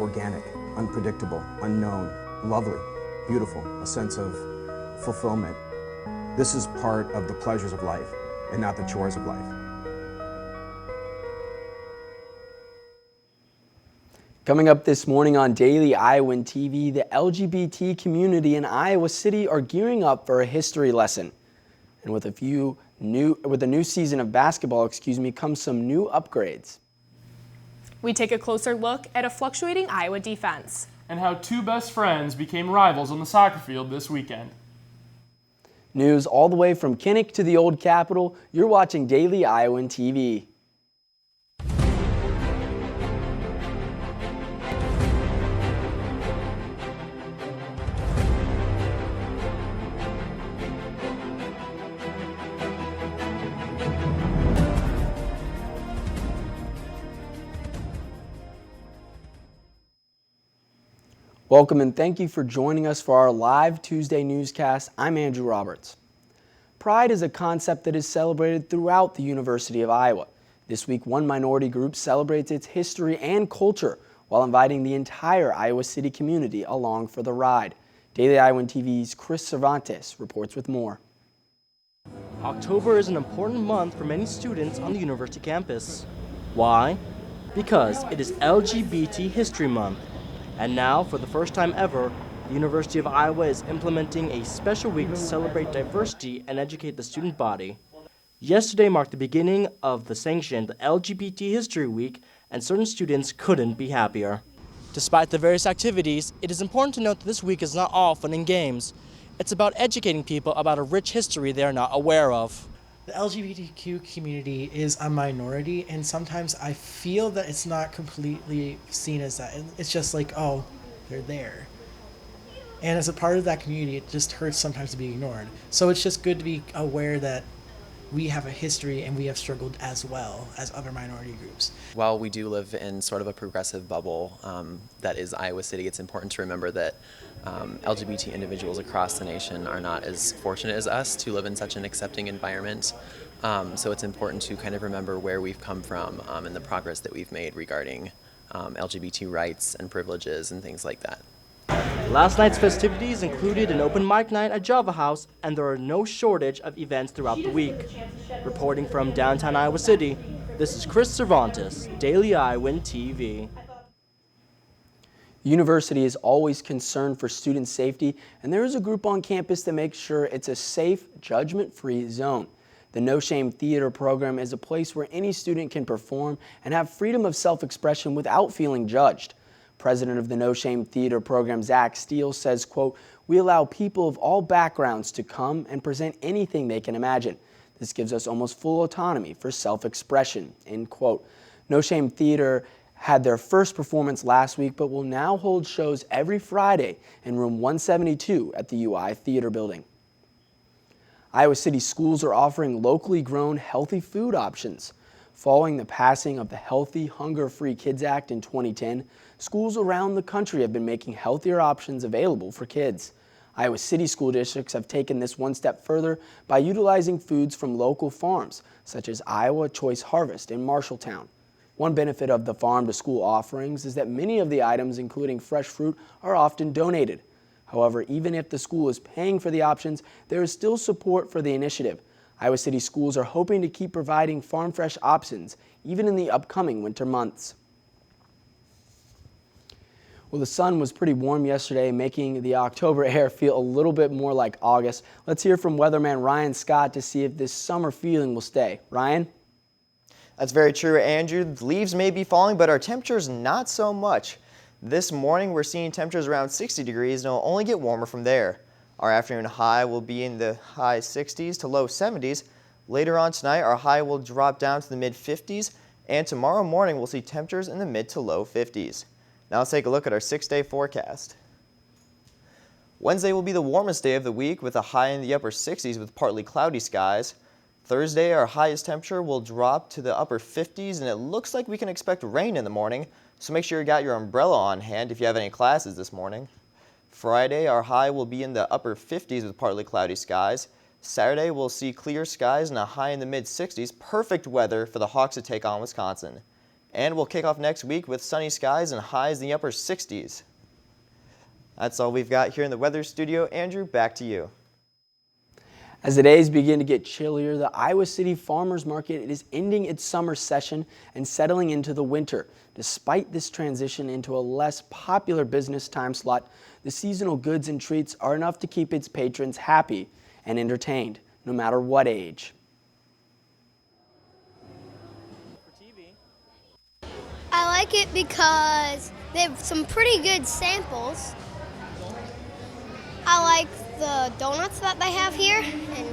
organic, unpredictable, unknown, lovely, beautiful, a sense of fulfillment. This is part of the pleasures of life and not the chores of life. Coming up this morning on Daily Iowan TV, the LGBT community in Iowa City are gearing up for a history lesson. And with a new season of basketball, comes some new upgrades. We take a closer look at a fluctuating Iowa defense. And how two best friends became rivals on the soccer field this weekend. News all the way from Kinnick to the Old Capitol. You're watching Daily Iowan TV. Welcome and thank you for joining us for our live Tuesday newscast. I'm Andrew Roberts. Pride is a concept that is celebrated throughout the University of Iowa. This week, one minority group celebrates its history and culture while inviting the entire Iowa City community along for the ride. Daily Iowan TV's Chris Cervantes reports with more. October is an important month for many students on the university campus. Why? Because it is LGBT History Month. And now, for the first time ever, the University of Iowa is implementing a special week to celebrate diversity and educate the student body. Yesterday marked the beginning of the sanctioned LGBT History Week, and certain students couldn't be happier. Despite the various activities, it is important to note that this week is not all fun and games. It's about educating people about a rich history they are not aware of. The LGBTQ community is a minority, and sometimes I feel that it's not completely seen as that. It's just like, oh, they're there. And as a part of that community, it just hurts sometimes to be ignored. So it's just good to be aware that we have a history and we have struggled as well as other minority groups. While we do live in sort of a progressive bubble that is Iowa City, it's important to remember that LGBT individuals across the nation are not as fortunate as us to live in such an accepting environment. So it's important to kind of remember where we've come from and the progress that we've made regarding LGBT rights and privileges and things like that. Last night's festivities included an open mic night at Java House, and there are no shortage of events throughout the week. Reporting from downtown Iowa City, this is Chris Cervantes, Daily Iowan TV. The university is always concerned for student safety, and there is a group on campus that makes sure it's a safe, judgment-free zone. The No Shame Theater program is a place where any student can perform and have freedom of self-expression without feeling judged. President of the No Shame Theater program, Zach Steele, says, quote, "We allow people of all backgrounds to come and present anything they can imagine. This gives us almost full autonomy for self-expression," end quote. No Shame Theater had their first performance last week, but will now hold shows every Friday in room 172 at the UI Theater Building. Iowa City schools are offering locally grown healthy food options. Following the passing of the Healthy, Hunger-Free Kids Act in 2010, schools around the country have been making healthier options available for kids. Iowa City school districts have taken this one step further by utilizing foods from local farms, such as Iowa Choice Harvest in Marshalltown. One benefit of the farm-to-school offerings is that many of the items, including fresh fruit, are often donated. However, even if the school is paying for the options, there is still support for the initiative. Iowa City schools are hoping to keep providing farm fresh options, even in the upcoming winter months. Well, the sun was pretty warm yesterday, making the October air feel a little bit more like August. Let's hear from weatherman Ryan Scott to see if this summer feeling will stay. Ryan? That's very true, Andrew. The leaves may be falling, but our temperatures not so much. This morning, we're seeing temperatures around 60 degrees, and it'll only get warmer from there. Our afternoon high will be in the high 60s to low 70s. Later on tonight, our high will drop down to the mid 50s, and tomorrow morning, we'll see temperatures in the mid to low 50s. Now let's take a look at our 6-day forecast. Wednesday will be the warmest day of the week with a high in the upper 60s with partly cloudy skies. Thursday, our highest temperature will drop to the upper 50s, and it looks like we can expect rain in the morning, so make sure you got your umbrella on hand if you have any classes this morning. Friday, our high will be in the upper 50s with partly cloudy skies. Saturday, we'll see clear skies and a high in the mid 60s, perfect weather for the Hawks to take on Wisconsin. And we'll kick off next week with sunny skies and highs in the upper 60s. That's all we've got here in the weather studio. Andrew, back to you. As the days begin to get chillier, the Iowa City Farmers Market is ending its summer session and settling into the winter. Despite this transition into a less popular business time slot, the seasonal goods and treats are enough to keep its patrons happy and entertained, no matter what age. I like it because they have some pretty good samples. I like the donuts that they have here, and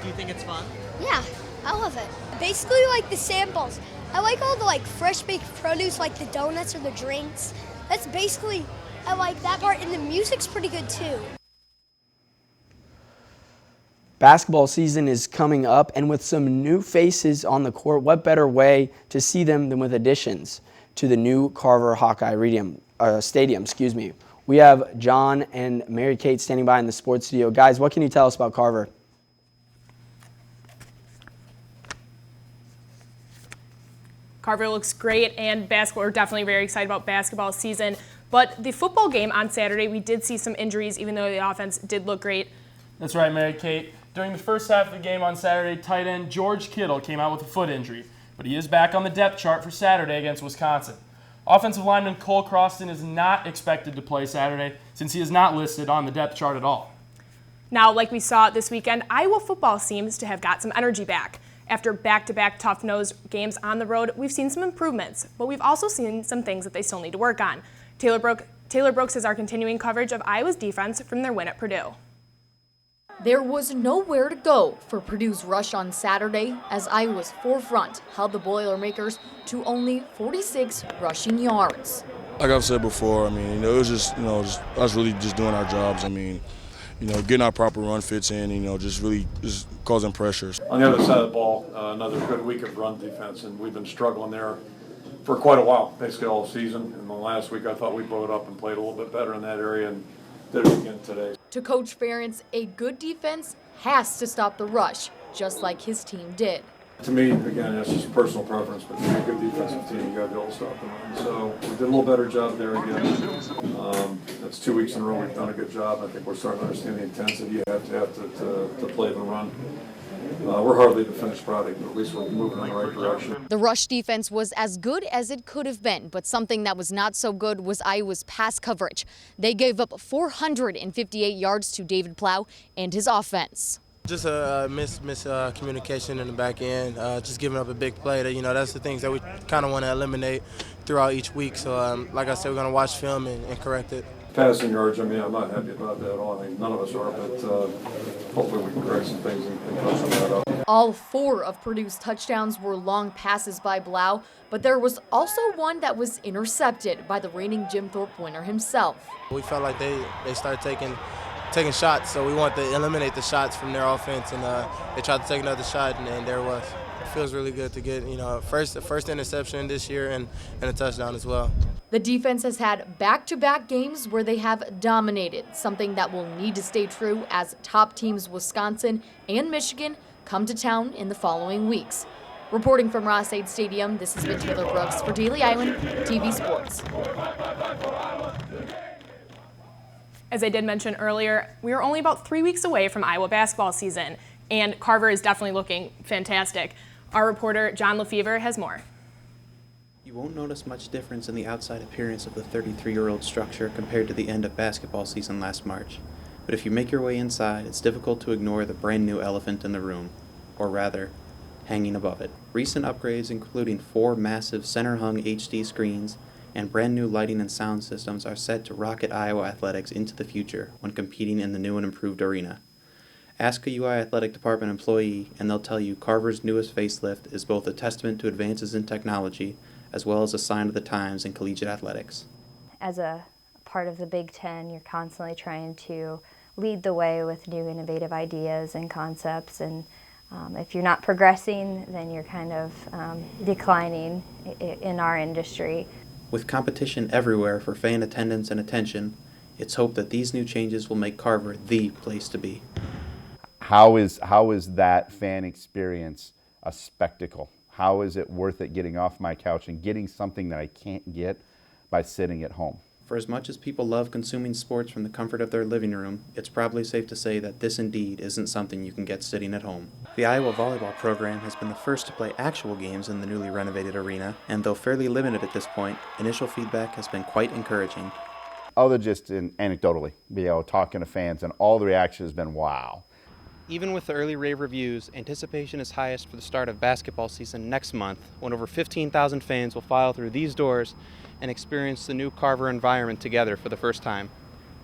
Do you think it's fun? yeah, I love it. Basically like the samples. I like all the fresh baked produce like the donuts or the drinks. That's basically, I like that part, and the music's pretty good too. Basketball season is coming up, and with some new faces on the court, what better way to see them than with additions to the new Carver Stadium. We have John and Mary Kate standing by in the sports studio. Guys, what can you tell us about Carver? Carver looks great, and we're definitely very excited about basketball season. But the football game on Saturday, we did see some injuries, even though the offense did look great. That's right, Mary Kate. During the first half of the game on Saturday, tight end George Kittle came out with a foot injury, but he is back on the depth chart for Saturday against Wisconsin. Offensive lineman Cole Croston is not expected to play Saturday since he is not listed on the depth chart at all. Now, like we saw this weekend, Iowa football seems to have got some energy back. After back-to-back tough-nosed games on the road, we've seen some improvements, but we've also seen some things that they still need to work on. Taylor Brooks is our continuing coverage of Iowa's defense from their win at Purdue. There was nowhere to go for Purdue's rush on Saturday as Iowa's forefront held the Boilermakers to only 46 rushing yards. Like I've said before, it was just us really just doing our jobs. Getting our proper run fits in, just causing pressures. On the other side of the ball, another good week of run defense, and we've been struggling there for quite a while, basically all season. And the last week I thought we brought up and played a little bit better in that area and did it again today. To Coach Ferentz, a good defense has to stop the rush, just like his team did. To me, again, that's just personal preference, but to be a good defensive team, you got to be able to stop the run. So we did a little better job there again. That's 2 weeks in a row we've done a good job. I think we're starting to understand the intensity you have to play the run. We're hardly the finished product, but at least we're moving in the right direction. The rush defense was as good as it could have been, but something that was not so good was Iowa's pass coverage. They gave up 458 yards to David Plow and his offense. Just a miscommunication in the back end, just giving up a big play. That's the things that we kind of want to eliminate throughout each week. So, like I said, we're going to watch film and correct it. Passing yards, I'm not happy about that at all. None of us are, but hopefully we can correct some things and clean some of that up. All 4 of Purdue's touchdowns were long passes by Blau, but there was also one that was intercepted by the reigning Jim Thorpe winner himself. We felt like they started taking shots, so we want to eliminate the shots from their offense, and they tried to take another shot, and there it was. It feels really good to get first interception this year and a touchdown as well. The defense has had back-to-back games where they have dominated, something that will need to stay true as top teams Wisconsin and Michigan come to town in the following weeks. Reporting from Ross-Ade Stadium, this has been Taylor Brooks for Daily Iowan TV Sports. As I did mention earlier, we are only about 3 weeks away from Iowa basketball season, and Carver is definitely looking fantastic. Our reporter, John Lefevre, has more. You won't notice much difference in the outside appearance of the 33-year-old structure compared to the end of basketball season last March. But if you make your way inside, it's difficult to ignore the brand new elephant in the room, or rather, hanging above it. Recent upgrades, including 4 massive center-hung HD screens and brand new lighting and sound systems, are set to rocket Iowa athletics into the future when competing in the new and improved arena. Ask a UI Athletic Department employee and they'll tell you Carver's newest facelift is both a testament to advances in technology as well as a sign of the times in collegiate athletics. As a part of the Big Ten, you're constantly trying to lead the way with new innovative ideas and concepts, and if you're not progressing, then you're kind of declining in our industry. With competition everywhere for fan attendance and attention, it's hoped that these new changes will make Carver the place to be. How is that fan experience a spectacle? How is it worth it getting off my couch and getting something that I can't get by sitting at home? For as much as people love consuming sports from the comfort of their living room, it's probably safe to say that this indeed isn't something you can get sitting at home. The Iowa volleyball program has been the first to play actual games in the newly renovated arena, and though fairly limited at this point, initial feedback has been quite encouraging. Other just anecdotally, talking to fans, and all the reaction has been wow. Even with the early rave reviews, anticipation is highest for the start of basketball season next month, when over 15,000 fans will file through these doors and experience the new Carver environment together for the first time.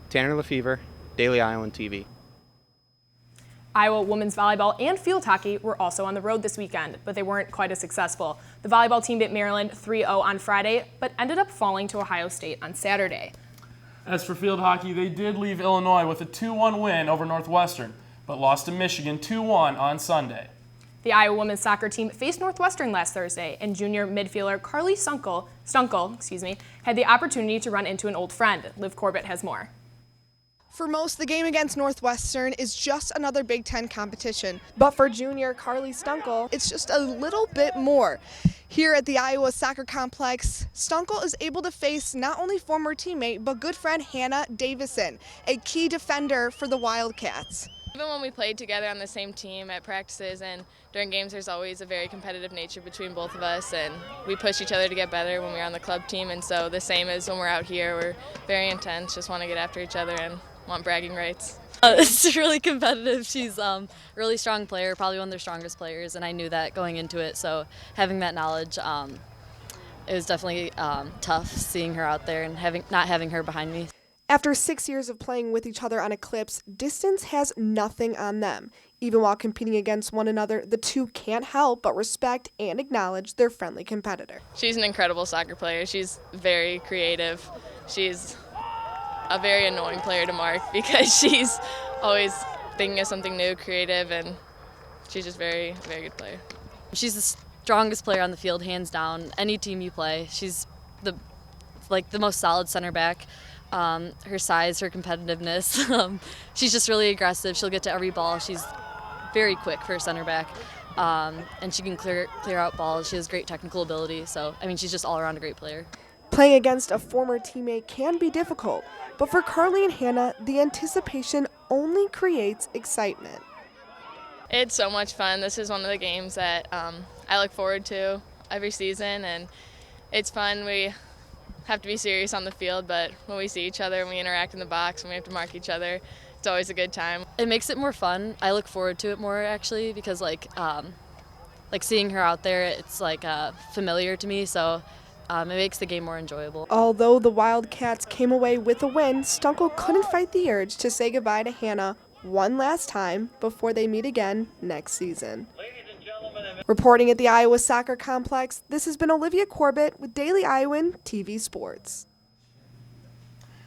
Tanner Lefevre, Daily Iowan TV. Iowa women's volleyball and field hockey were also on the road this weekend, but they weren't quite as successful. The volleyball team beat Maryland 3-0 on Friday, but ended up falling to Ohio State on Saturday. As for field hockey, they did leave Illinois with a 2-1 win over Northwestern, but lost to Michigan 2-1 on Sunday. The Iowa women's soccer team faced Northwestern last Thursday, and junior midfielder Carly Stunkel had the opportunity to run into an old friend. Liv Corbett has more. For most, the game against Northwestern is just another Big Ten competition. But for junior Carly Stunkel, it's just a little bit more. Here at the Iowa Soccer Complex, Stunkel is able to face not only former teammate, but good friend Hannah Davison, a key defender for the Wildcats. Even when we played together on the same team at practices and during games, there's always a very competitive nature between both of us, and we push each other to get better when we're on the club team, and so the same as when we're out here, we're very intense, just want to get after each other and want bragging rights. It's really competitive. She's a really strong player, probably one of their strongest players, and I knew that going into it, so having that knowledge, it was definitely tough seeing her out there and not having her behind me. After 6 years of playing with each other on Eclipse, distance has nothing on them. Even while competing against one another, the two can't help but respect and acknowledge their friendly competitor. She's an incredible soccer player. She's very creative. She's a very annoying player to mark because she's always thinking of something new, creative, and she's just very, very good player. She's the strongest player on the field, hands down. Any team you play, she's the most solid center back. Her size, her competitiveness. She's just really aggressive. She'll get to every ball. She's very quick for a center back, and she can clear out balls. She has great technical ability. So, she's just all around a great player. Playing against a former teammate can be difficult, but for Carly and Hannah, the anticipation only creates excitement. It's so much fun. This is one of the games that I look forward to every season, and it's fun. We have to be serious on the field, but when we see each other and we interact in the box and we have to mark each other, it's always a good time. It makes it more fun. I look forward to it more actually because seeing her out there, it's familiar to me, so it makes the game more enjoyable. Although the Wildcats came away with a win, Stunkel couldn't fight the urge to say goodbye to Hannah one last time before they meet again next season. Reporting at the Iowa Soccer Complex, this has been Olivia Corbett with Daily Iowan TV Sports.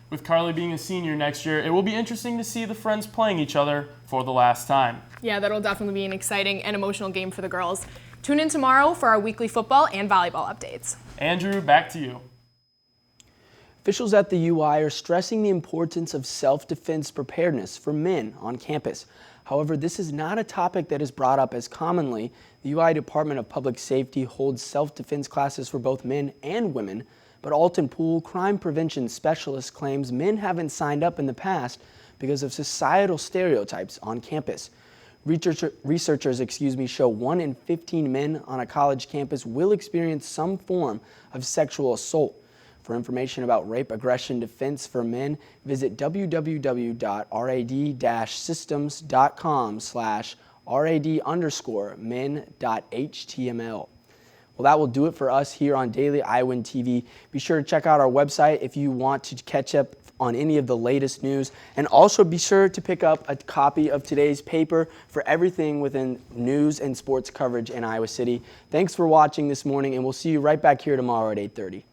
With Carly being a senior next year, it will be interesting to see the friends playing each other for the last time. Yeah, that'll definitely be an exciting and emotional game for the girls. Tune in tomorrow for our weekly football and volleyball updates. Andrew, back to you. Officials at the UI are stressing the importance of self-defense preparedness for men on campus. However, this is not a topic that is brought up as commonly. The UI Department of Public Safety holds self-defense classes for both men and women, but Alton Poole, crime prevention specialist, claims men haven't signed up in the past because of societal stereotypes on campus. Researchers show 1 in 15 men on a college campus will experience some form of sexual assault. For information about rape aggression defense for men, visit www.rad-systems.com/rad_men.html. Well, that will do it for us here on Daily Iowan TV. Be sure to check out our website if you want to catch up on any of the latest news. And also be sure to pick up a copy of today's paper for everything within news and sports coverage in Iowa City. Thanks for watching this morning, and we'll see you right back here tomorrow at 8:30.